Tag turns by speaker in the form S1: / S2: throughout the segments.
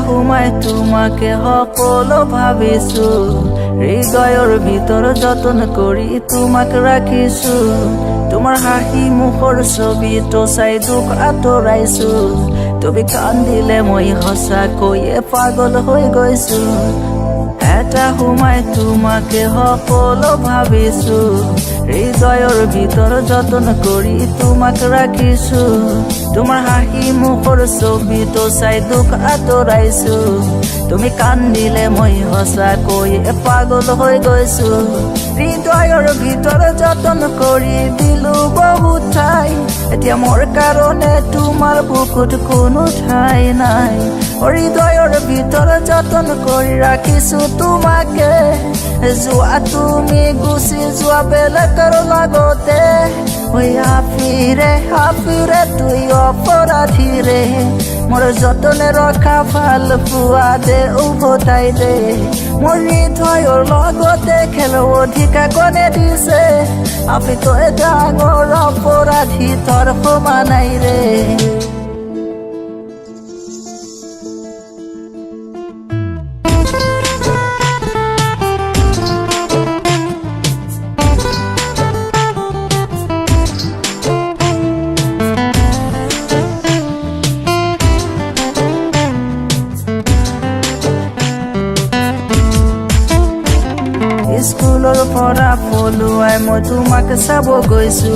S1: সোমাই তোমাকে সকলো ভাবিছো, হৃদয়ৰ ভিতৰ যতন কৰি তোমাক ৰাখিছো। তোমাৰ হাঁহি মুখৰ ছবিটো চাই দুখ আঁতৰাইছো, তুমি কান্দিলে মই সঁচাকৈয়ে পাগল হৈ গৈছো। এটা সোমাই তোমাকে সকলো ভাবিছো, হৃদয়ৰ ভিতৰ যতন কৰি তোমাক ৰাখিছো। তোমাৰ হাঁহি মুখৰ ছবিটো চাই দুখ আঁতৰাইছো, তুমি কান্দিলে মই সঁচাকৈয়ে পাগল হৈ গৈছো। হৃদয়ৰ ভিতৰ যতন কৰি দিলো বহুত ঠাই, এতিয়া মোৰ কাৰণে তোমাৰ বুকুত কোনো ঠাই নাই। হৃদয়ৰ ভিতৰ যতন কৰি ৰাখিছো তোমাকে, যোৱা তুমি গুচি যোৱা বেলেগৰ লগতে। হাফিৰে তুই অপৰাধীৰে, মোৰ যতনে ৰখা ভাল পোৱা দে উভতাই দে। মোৰ হৃদয়ৰ লগতে খেলৰ অধিকাৰ কোনে দিছে, আমি তই ডাঙৰ অপৰাধী তোৰ সমানাই ৰে। স্কুলৰ পৰা পলুৱাই মই তোমাক চাব গৈছো,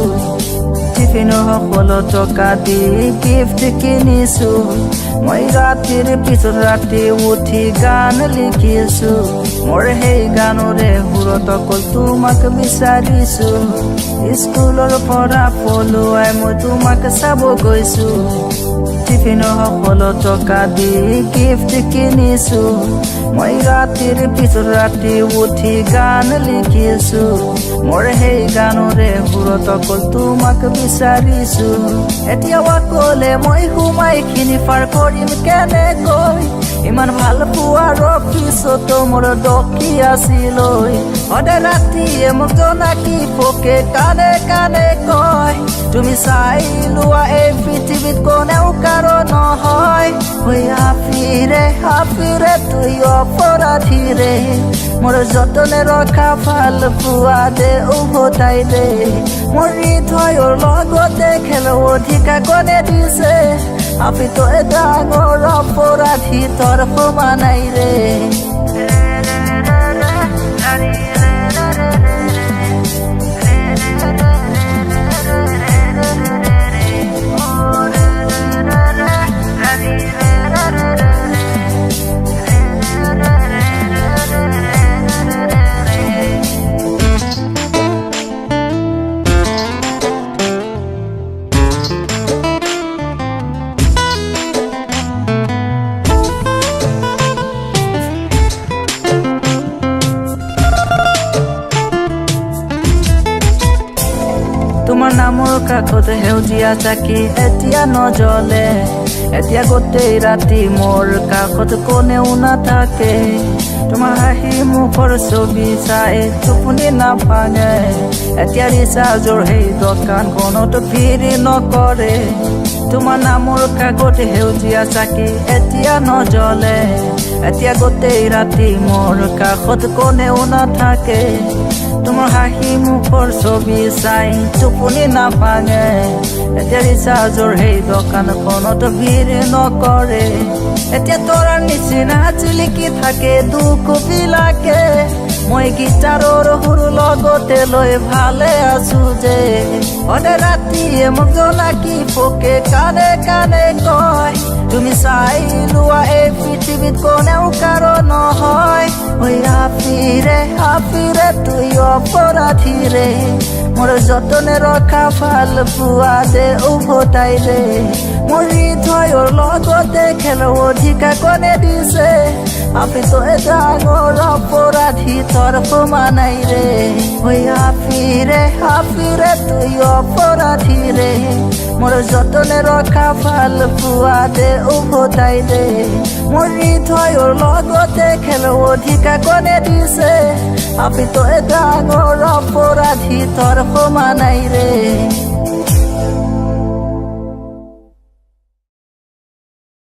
S1: টিফিনৰ সকলো টকা দি গিফ্ট কিনিছো। মই ৰাতিৰ পিছত ৰাতি উঠি গান লিখিছো, মোৰ সেই গানৰে সুৰত অকল তোমাক বিচাৰিছো। স্কুলৰ পৰা পলুৱাই মই তোমাক চাব গৈছো, টিফিনৰ সকলো টকা দি গিফ্ট কিনিছো। মই ৰাতিৰ পিছত ৰাতি উঠি গান লিখিছো, মোৰ সেই গানৰে সুৰত অকল তোমাক বিচাৰিছো। এতিয়া অকলে মই সোমাইখিনি পাৰ কৰিম কেনেকৈ, ইমান ভাল পোৱাৰ পিছতো মোৰ দকি আছিল। সদায় ৰাতিয়ে মোক জনাকি পোকে কানে কানে কয়, তুমি চাই লোৱা এই পৃথিৱীত কোনেও কাৰো নহয়। হাফিৰে তুই অপৰাধীৰে, মোৰ যতনে ৰখা ভাল পোৱা দে উভতাই দে। মোৰ হৃদয়ৰ লগতে খেলৰ অধিকাৰ কোনে দিছে, আমি তই ডাঙৰ অপৰাধী তোৰ সমানাই ৰে। তোমাৰ নামৰ কাষত সেউজীয়া চাকি এতিয়া নজ্বলে, এতিয়া গোটেই ৰাতি মোৰ কাষত কোনেও নাথাকে। তোমাৰ হাঁহি মুখৰ ছবি চাই টোপনি নাভাঙে, এতিয়া ৰিচাৰ্জৰ সেই দোকানখনত ভিৰ নকৰে। তোমাৰ নামৰ কাষত সেউজীয়া চাকি এতিয়া নজ্বলে, এতিয়া গোটেই ৰাতি মোৰ কাষত কোনেও নাথাকে। তোমাৰ হাঁহি মুখৰ ছবি চাই টোপনি নাভাঙে, এতিয়া ৰিচাৰ্জৰ সেই দোকানখনত ভিৰ নকৰে। এতিয়া তোৰ নিচিনা জিলিকি থাকে দুখ বিলাকে, মই গীটাৰৰ সুৰ লগতে লৈ ভালে আছো যে। সদায় ৰাতিয়ে মোক জনাকি পোকে কানে কানে কয়, তুমি চাই লোৱা এই পৃথিৱীত কোনেও কাৰো নহয়। হাফিৰে তুই অপৰাধীৰে, মোৰ যতনে ৰখা ভাল পোৱা দে উভতাই দে। মোৰ হৃদয়ৰ লগতে খেলৰ অধিকাৰ কোনে দিছে, আমি তই ডাঙৰ অপৰাধী তোৰ সমানাই ৰে। হাফিৰে তুই অপৰাধীৰে, মোৰ যতনে ৰখা ভাল পোৱা দে উভতাই দে। মোৰ হৃদয়ৰ লগতে খেলৰ অধিকাৰ কোনে দিছে, আমি তই ডাঙৰ অপৰাধী তোৰ সমানাই ৰে।